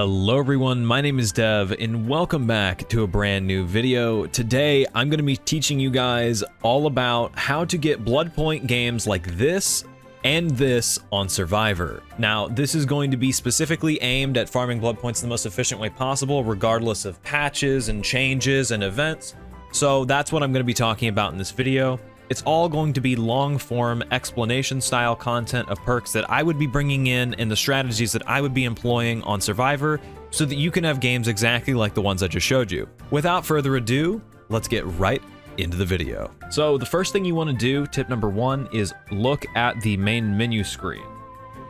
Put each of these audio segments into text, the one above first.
Hello everyone, my name is Dev and welcome back to a brand new video. Today I'm going to be teaching you guys all about how to get Bloodpoint games like this and this on Survivor. Now this is going to be specifically aimed at farming Bloodpoints the most efficient way possible, regardless of patches and changes and events. So that's what I'm going to be talking about in this video. It's all going to be long-form explanation style content of perks that I would be bringing in and the strategies that I would be employing on Survivor so that you can have games exactly like the ones I just showed you. Without further ado, let's get right into the video. So the first thing you want to do, tip number one, is look at the main menu screen.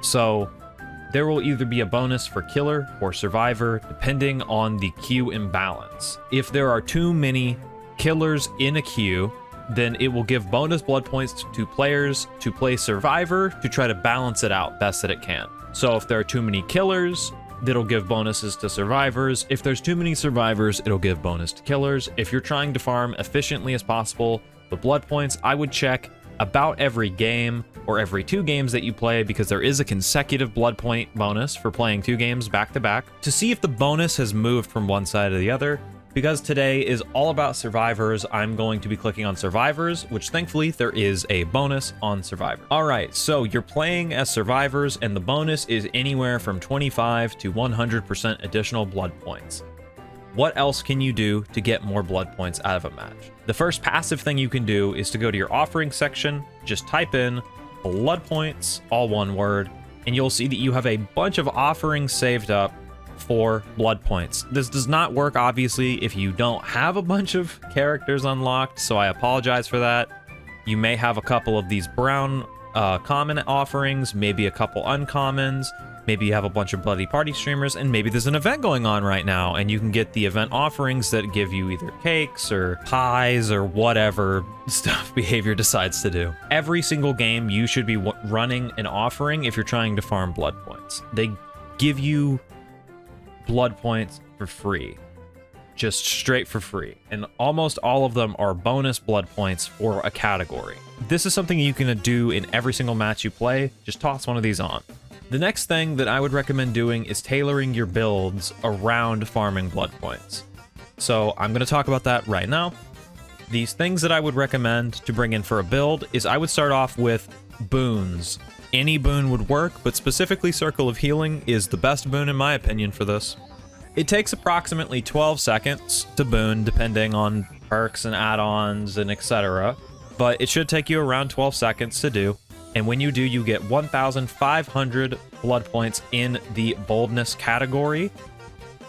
So there will either be a bonus for Killer or Survivor depending on the queue imbalance. If there are too many killers in a queue, then it will give bonus blood points to players to play Survivor to try to balance it out best that it can. So if there are too many killers, it'll give bonuses to survivors. If there's too many survivors, it'll give bonus to killers. If you're trying to farm efficiently as possible the blood points, I would check about every game or every 2 games that you play, because there is a consecutive blood point bonus for playing 2 games back to back, to see if the bonus has moved from one side to the other. Because today is all about survivors, I'm going to be clicking on survivors, which thankfully there is a bonus on Survivor. All right, so you're playing as survivors and the bonus is anywhere from 25 to 100% additional blood points. What else can you do to get more blood points out of a match? The first passive thing you can do is to go to your offering section, just type in blood points, all one word, and you'll see that you have a bunch of offerings saved up for blood points. This does not work obviously if you don't have a bunch of characters unlocked, so I apologize for that. You may have a couple of these brown common offerings, maybe a couple uncommons, maybe you have a bunch of bloody party streamers, and maybe there's an event going on right now and you can get the event offerings that give you either cakes or pies or whatever stuff behavior decides to do. Every single game you should be running an offering if you're trying to farm blood points. They give you blood points for free, just straight for free, and almost all of them are bonus blood points for a category. This is something you can do in every single match you play. Just toss one of these on. The next thing that I would recommend doing is tailoring your builds around farming blood points. So I'm going to talk about that right now. These things that I would recommend to bring in for a build is I would start off with boons. Any boon would work, but specifically Circle of Healing is the best boon in my opinion for this. It takes approximately 12 seconds to boon depending on perks and add-ons and etc. But it should take you around 12 seconds to do. And when you do, you get 1,500 blood points in the boldness category.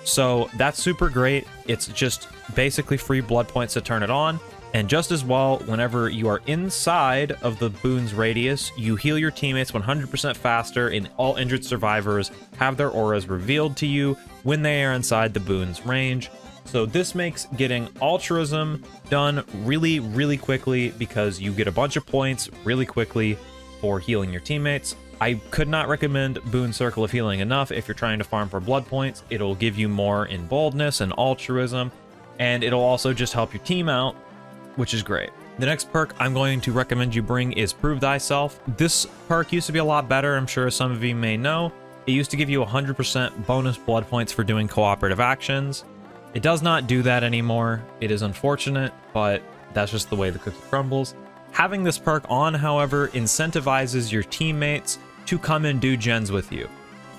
So that's super great. It's just basically free blood points to turn it on. And just as well, whenever you are inside of the boon's radius, you heal your teammates 100% faster, and all injured survivors have their auras revealed to you when they are inside the boon's range. So this makes getting altruism done really, really quickly, because you get a bunch of points really quickly for healing your teammates. I could not recommend Boon Circle of Healing enough if you're trying to farm for blood points. It'll give you more in boldness and altruism, and it'll also just help your team out, which is great. The next perk I'm going to recommend you bring is Prove Thyself. This perk used to be a lot better, I'm sure some of you may know. It used to give you 100% bonus blood points for doing cooperative actions. It does not do that anymore. It is unfortunate, but that's just the way the cookie crumbles. Having this perk on, however, incentivizes your teammates to come and do gens with you.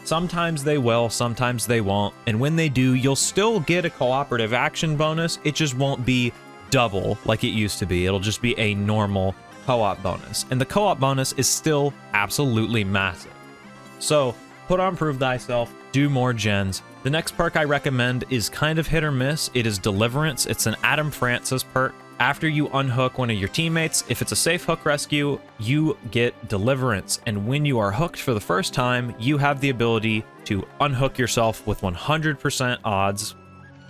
Sometimes they will, sometimes they won't, and when they do, you'll still get a cooperative action bonus. It just won't be double like it used to be. It'll just be a normal co-op bonus, and the co-op bonus is still absolutely massive. So put on Prove Thyself, do more gens. The next perk I recommend is kind of hit or miss. It is Deliverance. It's an Adam Francis perk. After you unhook one of your teammates, if it's a safe hook rescue, you get Deliverance, and when you are hooked for the first time, you have the ability to unhook yourself with 100% odds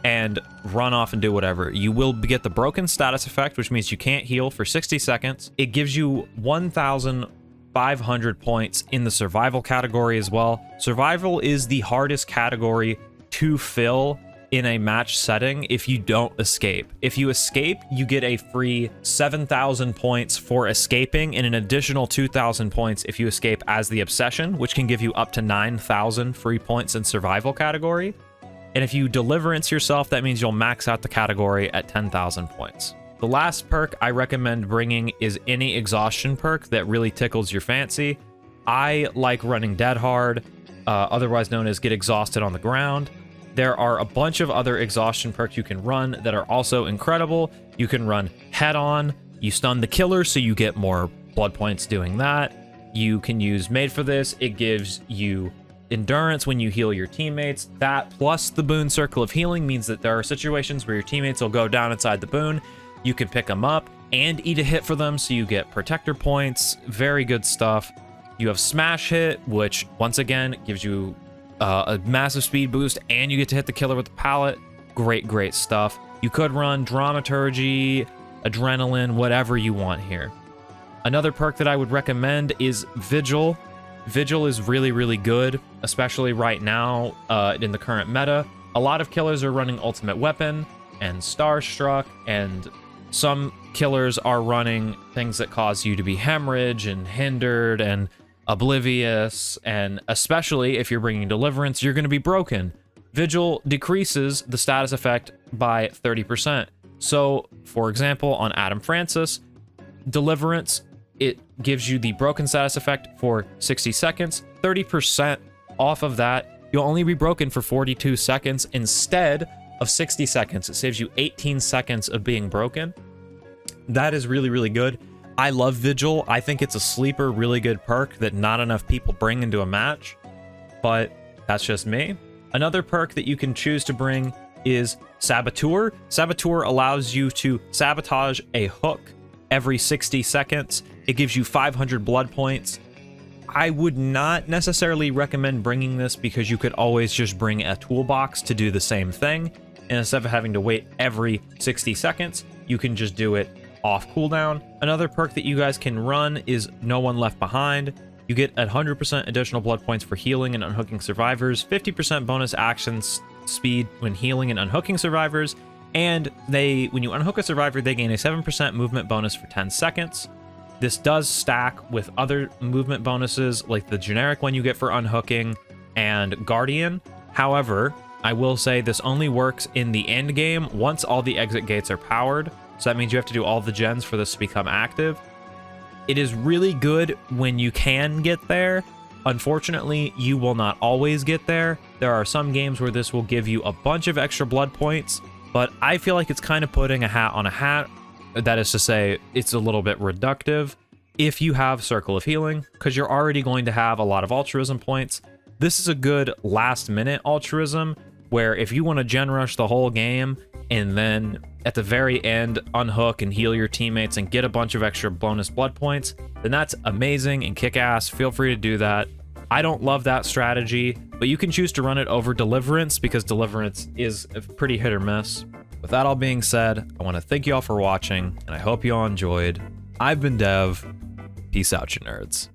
and run off and do whatever. You will get the broken status effect, which means you can't heal for 60 seconds. It gives you 1,500 points in the survival category as well. Survival is the hardest category to fill in a match setting if you don't escape. If you escape, you get a free 7,000 points for escaping and an additional 2,000 points if you escape as the Obsession, which can give you up to 9,000 free points in survival category. And if you deliverance yourself, that means you'll max out the category at 10,000 points. The last perk I recommend bringing is any exhaustion perk that really tickles your fancy. I like running Dead Hard, otherwise known as Get Exhausted on the Ground. There are a bunch of other exhaustion perks you can run that are also incredible. You can run Head On, you stun the killer, so you get more blood points doing that. You can use Made for This, it gives you endurance when you heal your teammates. That plus the boon Circle of Healing means that there are situations where your teammates will go down inside the boon. You can pick them up and eat a hit for them, so you get protector points. Very good stuff. You have Smash Hit, which once again gives you a massive speed boost, and you get to hit the killer with the pallet. Great stuff. You could run Dramaturgy, Adrenaline, whatever you want here. Another perk that I would recommend is Vigil. Vigil is really good, especially right now in the current meta. A lot of killers are running Ultimate Weapon and Starstruck, and some killers are running things that cause you to be hemorrhage and hindered and oblivious, and especially if you're bringing deliverance, you're going to be broken. Vigil decreases the status effect by 30%. So, for example, on Adam Francis, deliverance, it gives you the broken status effect for 60 seconds. 30% off of that, you'll only be broken for 42 seconds instead of 60 seconds. It saves you 18 seconds of being broken. That is really good. I love Vigil. I think it's a sleeper, really good perk that not enough people bring into a match, but that's just me. Another perk that you can choose to bring is Saboteur. Saboteur allows you to sabotage a hook every 60 seconds. It gives you 500 blood points. I would not necessarily recommend bringing this because you could always just bring a toolbox to do the same thing. And instead of having to wait every 60 seconds, you can just do it off cooldown. Another perk that you guys can run is No One Left Behind. You get 100% additional blood points for healing and unhooking survivors, 50% bonus action speed when healing and unhooking survivors, and when you unhook a survivor, they gain a 7% movement bonus for 10 seconds. This does stack with other movement bonuses like the generic one you get for unhooking and Guardian. However, I will say this only works in the end game once all the exit gates are powered. So that means you have to do all the gens for this to become active. It is really good when you can get there. Unfortunately, you will not always get there. There are some games where this will give you a bunch of extra blood points, but I feel like it's kind of putting a hat on a hat. That is to say, it's a little bit reductive if you have Circle of Healing, because you're already going to have a lot of altruism points. This is a good last minute altruism where if you want to gen rush the whole game and then at the very end unhook and heal your teammates and get a bunch of extra bonus blood points, then that's amazing and kick-ass. Feel free to do that. I don't love that strategy, but you can choose to run it over Deliverance because Deliverance is a pretty hit or miss. With that all being said, I want to thank you all for watching, and I hope you all enjoyed. I've been Dev. Peace out, you nerds.